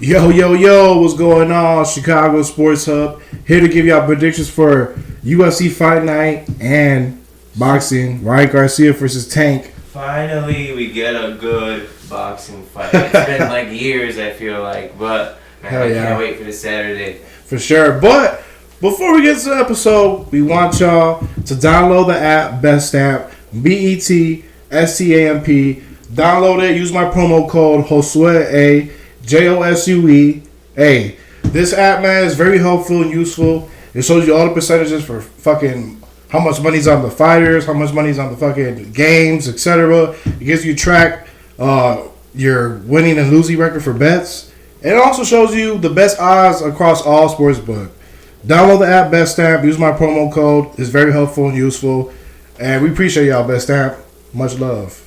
Yo, yo, yo, what's going on? Chicago Sports Hub. Here to give y'all predictions for UFC Fight Night and boxing. Ryan Garcia versus Tank. Finally, we get a good boxing fight. It's been like years, I feel like, but man, I can't wait for this Saturday. For sure. But before we get to the episode, we want y'all to download the app, Best App, BETSTAMP. Download it. Use my promo code Josue, Josue. This app, man, is very helpful and useful. It shows you all the percentages for fucking how much money's on the fighters, how much money's on the fucking games, etc. It gives you track your winning and losing record for bets. And it also shows you the best odds across all sportsbook. Download the app, Best Stamp. Use my promo code. It's very helpful and useful. And we appreciate y'all, Best Stamp. Much love.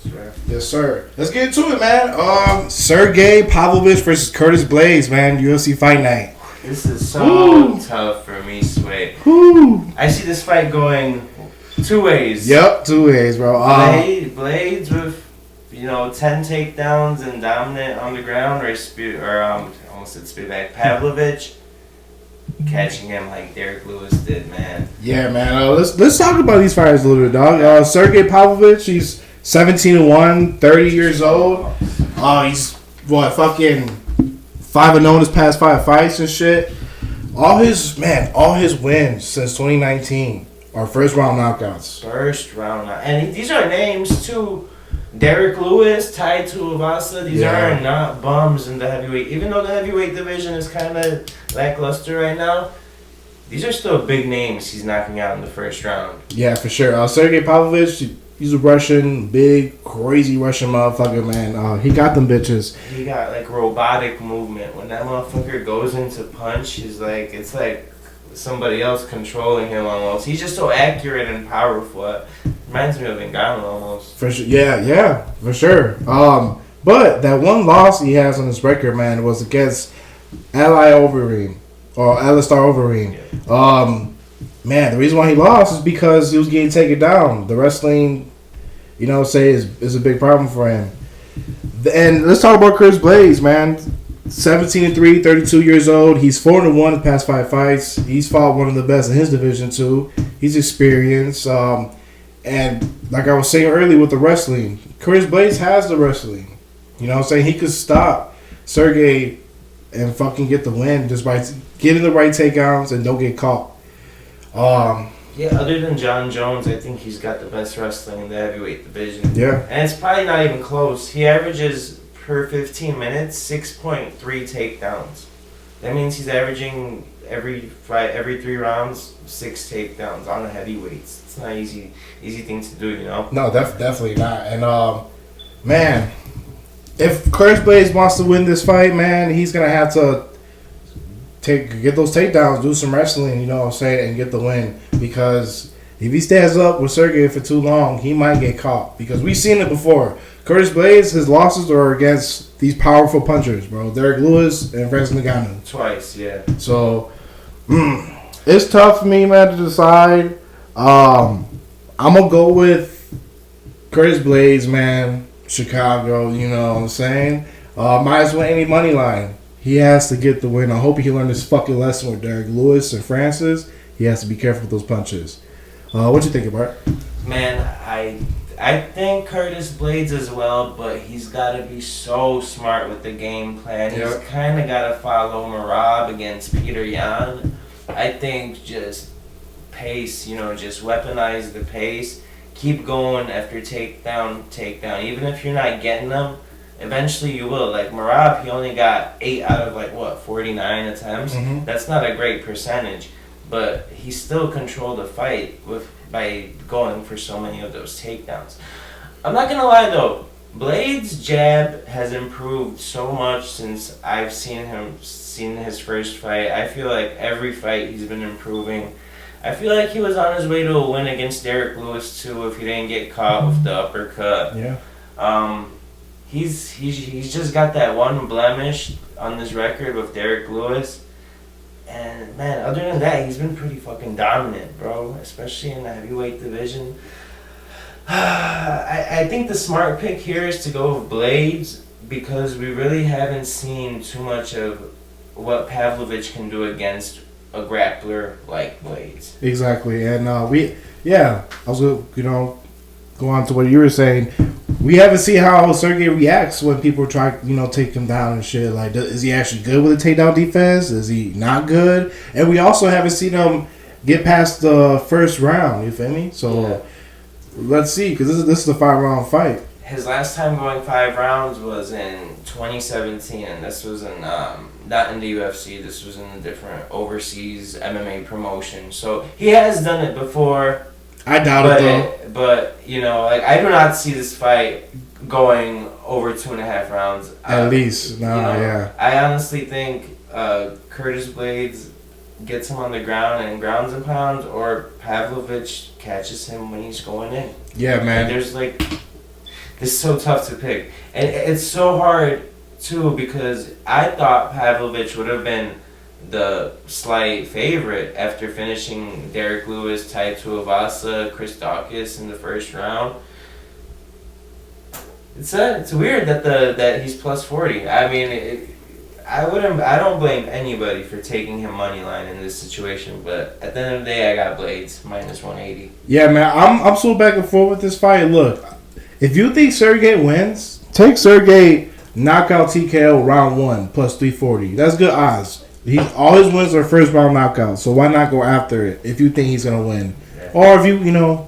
Sure. Yes, sir. Let's get into it, man. Sergey Pavlovich versus Curtis Blydes, man. UFC Fight Night. This is so tough for me, Sway. I see this fight going two ways. Yep, two ways, bro. Blydes with 10 takedowns and dominant on the ground, almost said Spivak. Pavlovich catching him like Derek Lewis did, man. Yeah, man. Let's talk about these fighters a little bit, dog. Sergey Pavlovich, he's 17-1, 30 years old. He's fucking 5-0 his past 5 fights and shit. All his wins since 2019 are first round knockouts. And these are names too. Derek Lewis, Tai Tuivasa, these are not bums in the heavyweight. Even though the heavyweight division is kind of lackluster right now, these are still big names he's knocking out in the first round. Yeah, for sure. Sergey Pavlovich, he's a Russian, big, crazy Russian motherfucker, man. He got them bitches. He got like robotic movement. When that motherfucker goes into punch, it's like somebody else controlling him almost. He's just so accurate and powerful. Reminds me of Ngannou almost. For sure, yeah, for sure. But that one loss he has on his record, man, was against Alistair Overeem. Yeah. Man, the reason why he lost is because he was getting taken down. The wrestling, is a big problem for him. And let's talk about Curtis Blydes, man. 17-3, 32 years old. He's 4-1 the past 5 fights. He's fought one of the best in his division too. He's experienced. And like I was saying earlier with the wrestling, Curtis Blydes has the wrestling. You know what I'm saying? He could stop Sergey and fucking get the win just by getting the right takedowns and don't get caught. Other than John Jones, I think he's got the best wrestling in the heavyweight division. Yeah. And it's probably not even close. He averages per 15 minutes 6.3 takedowns. That means he's averaging every 3 rounds 6 takedowns on the heavyweights. It's not an easy thing to do, No, definitely not. And man, if Curtis Blydes wants to win this fight, man, he's gonna have to get those takedowns, do some wrestling, you know what I'm saying, and get the win. Because if he stands up with Sergey for too long, he might get caught. Because we've seen it before. Curtis Blydes, his losses are against these powerful punchers, bro. Derek Lewis and Francis Ngannou. Twice, yeah. So, it's tough for me, man, to decide. I'm going to go with Curtis Blydes, man. Chicago, you know what I'm saying? Might as well any money line. He has to get the win. I hope he learned his fucking lesson with Derek Lewis and Francis. He has to be careful with those punches. What you think, Bart? Man, I think Curtis Blydes as well, but he's got to be so smart with the game plan. He's kind of got to follow Merab against Peter Yan. I think just pace, just weaponize the pace. Keep going after takedown. Even if you're not getting them, eventually you will. Like Merab, he only got 8 out of 49 attempts. Mm-hmm. That's not a great percentage, but he still controlled the fight by going for so many of those takedowns. I'm not gonna lie though, Blydes' jab has improved so much since I've seen his first fight. I feel like every fight he's been improving. I feel like he was on his way to a win against Derek Lewis too if he didn't get caught with the uppercut. Yeah. He's just got that one blemish on this record with Derek Lewis. And man, other than that, he's been pretty fucking dominant, bro. Especially in the heavyweight division. I think the smart pick here is to go with Blydes because we really haven't seen too much of what Pavlovich can do against a grappler like Blydes. Exactly, and I was go on to what you were saying. We haven't seen how Sergey reacts when people try, take him down and shit. Like, is he actually good with a takedown defense? Is he not good? And we also haven't seen him get past the first round. You feel me? So let's see, because this is a 5-round fight. His last time going 5 rounds was in 2017, and this was in not in the UFC. This was in a different overseas MMA promotion. So he has done it before. I doubt it though. But I do not see this fight going over 2.5 rounds. At least, I honestly think Curtis Blydes gets him on the ground and grounds and pounds, or Pavlovich catches him when he's going in. Yeah, man. This is so tough to pick, and it's so hard too because I thought Pavlovich would have been the slight favorite after finishing Derek Lewis, Tai Tuivasa, Chris Daukaus in the first round. It's weird that he's plus 40. I mean, I don't blame anybody for taking him money line in this situation, but at the end of the day, I got Blydes minus 180. Yeah, man, I'm so back and forth with this fight. Look, if you think Sergey wins, take Sergey knockout TKO round 1 plus 340. That's good odds. All his wins are first round knockouts, so why not go after it if you think he's gonna win? Yeah. Or if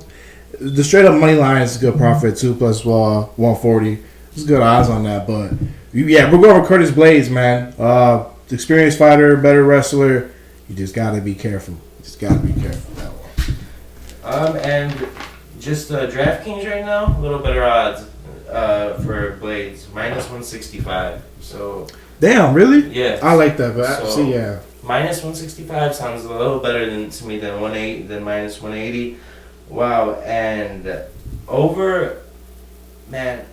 the straight up money line is a good profit, 2 plus 140. There's good odds on that, but we're going with Curtis Blydes, man. Experienced fighter, better wrestler. You just gotta be careful. That one. And just DraftKings right now, a little better odds for Blydes, minus 165. So. Damn, really? Yeah. I like that, but minus 165 sounds a little better to me than minus 180. Wow, and over, man,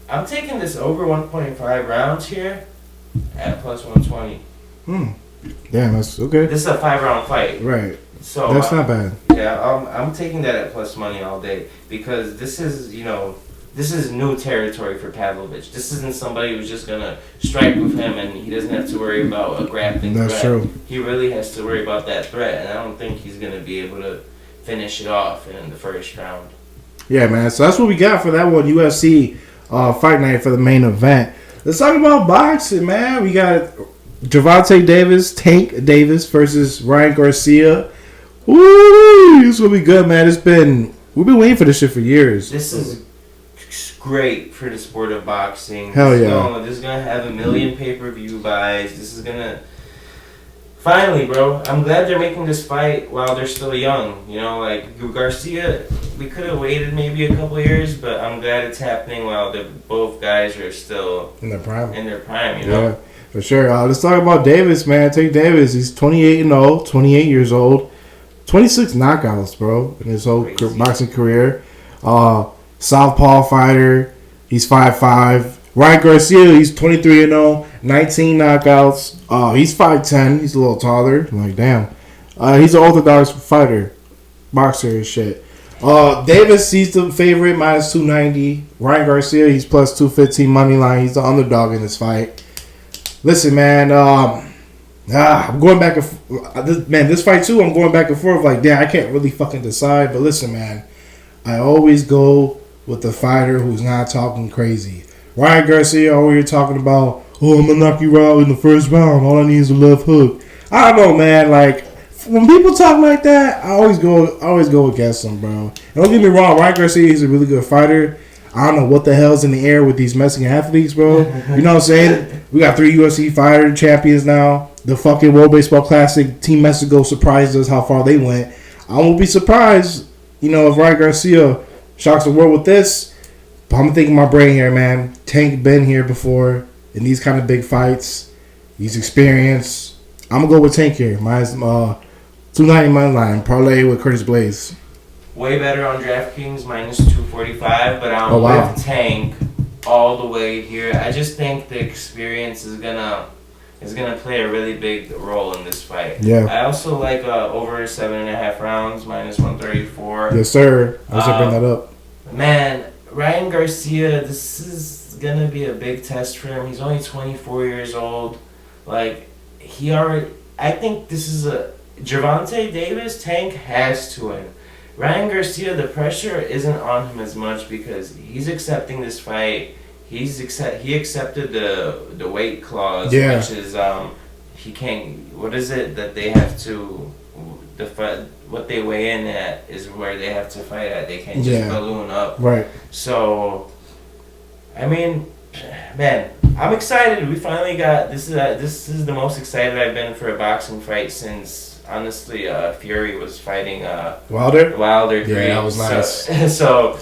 I'm taking this over 1.5 rounds here at plus 120. Damn, that's okay. This is a 5-round fight. Right. So that's not bad. Yeah, I'm taking that at plus money all day because this is new territory for Pavlovich. This isn't somebody who's just gonna strike with him and he doesn't have to worry about a grappling threat. That's true. He really has to worry about that threat, and I don't think he's gonna be able to finish it off in the first round. Yeah, man. So that's what we got for that one UFC fight night for the main event. Let's talk about boxing, man. We got Gervonta Davis, Tank Davis versus Ryan Garcia. Woo! This will be good, man. We've been waiting for this shit for years. This is great for the sport of boxing. Hell yeah. This is gonna have 1 million pay-per-view buys. This is gonna finally, bro. I'm glad they're making this fight while they're still young. Like Garcia, we could have waited maybe a couple years, but I'm glad it's happening while both guys are still in their prime. Yeah, for sure. Let's talk about Davis, man. Tank Davis. He's 28-0, 28 years old, 26 knockouts, bro, in his whole boxing career. Southpaw fighter. He's 5'5". Ryan Garcia, he's 23-0, 19 knockouts. He's 5'10". He's a little taller. I'm like, damn. He's an orthodox fighter, boxer and shit. Davis, he's the favorite, minus 290. Ryan Garcia, he's plus 215 money line. He's the underdog in this fight. Listen, man. I'm going back and forth. This fight too, I'm going back and forth. Like, damn, I can't really fucking decide. But listen, man. I always go with the fighter who's not talking crazy. Ryan Garcia, all you're talking about, I'm gonna knock you out in the first round. All I need is a left hook. I don't know, man. Like, when people talk like that, I always go against them, bro. And don't get me wrong, Ryan Garcia is a really good fighter. I don't know what the hell's in the air with these Mexican athletes, bro. You know what I'm saying? We got 3 UFC fighter champions now. The fucking World Baseball Classic, Team Mexico surprised us how far they went. I won't be surprised, if Ryan Garcia shocks the world with this. But I'm thinking my brain here, man. Tank been here before in these kind of big fights. He's experienced. I'm going to go with Tank here. Mine's 290 money line. Parlay with Curtis Blydes. Way better on DraftKings, minus 245. But I'm with Tank all the way here. I just think the experience is gonna play a really big role in this fight. Yeah. I also like over 7.5 rounds, minus 134. Yes, sir. I was gonna bring that up. Man, Ryan Garcia, this is gonna be a big test for him. He's only 24 years old. Like, he already. I think this is a Gervonta Davis. Tank has to win. Ryan Garcia, the pressure isn't on him as much because he's accepting this fight. He accepted the weight clause, which is he can't. What is it that they have to what they weigh in at is where they have to fight at. They can't just balloon up. Right. So, I mean, man, I'm excited. We finally got this is the most excited I've been for a boxing fight since, honestly, Fury was fighting Wilder. Yeah, that was nice. So,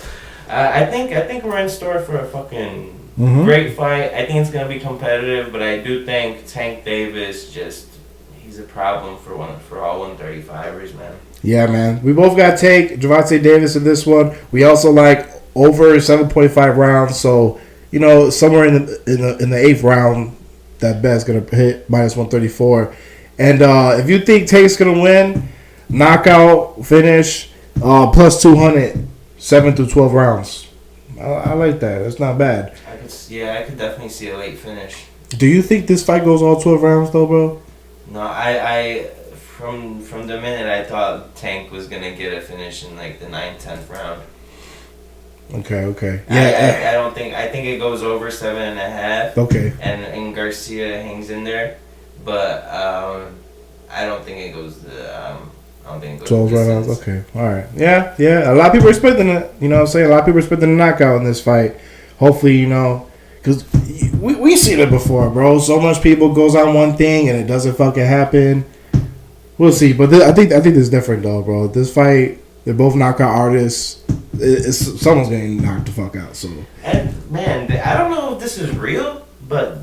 I think we're in store for a fucking great fight. I think it's gonna be competitive, but I do think Tank Davis he's a problem for all 135ers, man. Yeah, man. We both got Tank, Gervonta Davis in this one. We also like over 7.5 rounds. So, you know, somewhere in the 8th round, that bet's gonna hit minus 134. And if you think Tank's gonna win, knockout finish, plus 200, 7 through 12 rounds. I like that. That's not bad. I could definitely see a late finish. Do you think this fight goes all 12 rounds though, bro? No, I from the minute I thought Tank was gonna get a finish in like the 9th, 10th round. Okay. Yeah, I think it goes over 7.5. Okay. And Garcia hangs in there, but I don't think it goes to 12 rounds. Okay. All right. Yeah. A lot of people are expecting it. You know what I'm saying? A lot of people are expecting a knockout in this fight. Hopefully, you know, because we seen it before, bro. So much people goes on one thing and it doesn't fucking happen. We'll see. But I think this is different, though, bro. This fight, they're both knockout artists. Someone's getting knocked the fuck out. So. And, man, I don't know if this is real, but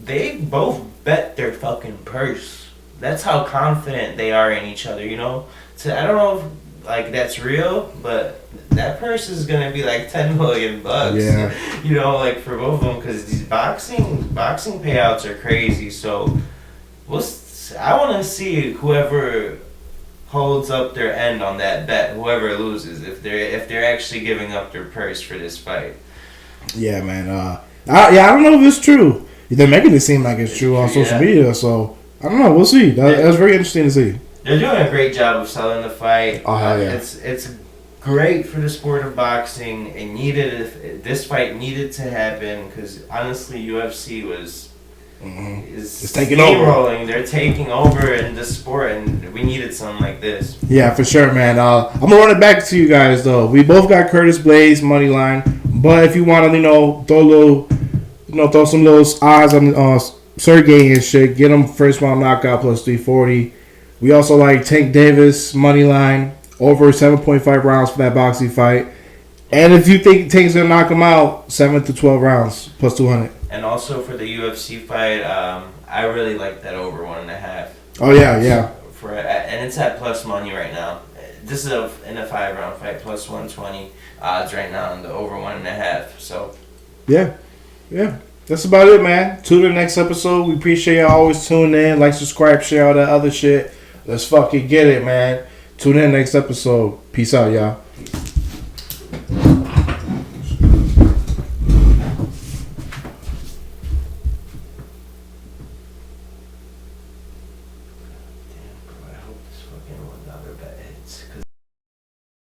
they both bet their fucking purse. That's how confident they are in each other, you know? So I don't know if that's real, but that purse is gonna be like $10 million. Yeah. You know, like for both of them, because these boxing payouts are crazy. So I want to see whoever holds up their end on that bet, whoever loses, if they're actually giving up their purse for this fight. Yeah, man. I don't know if it's true. They're making it seem like it's true on social media, so I don't know. We'll see. That's very interesting to see. They're doing a great job of selling the fight. Oh, hell yeah. It's great for the sport of boxing. This fight needed to happen because honestly, UFC is taking over. They're taking over in the sport, and we needed something like this. Yeah, for sure, man. I'm gonna run it back to you guys though. We both got Curtis Blydes money line, but if you want to, throw some little odds on Sergi and shit, get him first round knockout plus 340. We also like Tank Davis money line over 7.5 rounds for that boxing fight. And if you think Tank's gonna knock him out, 7 to 12 rounds plus 200. And also for the UFC fight, I really like that over 1.5. Oh yeah. And it's at plus money right now. This is in a 5-round fight, plus 120 odds right now in the over 1.5. So yeah. That's about it, man. Tune in to the next episode. We appreciate y'all always tuning in. Like, subscribe, share all that other shit. Let's fucking get it, man. Tune in next episode. Peace out, y'all.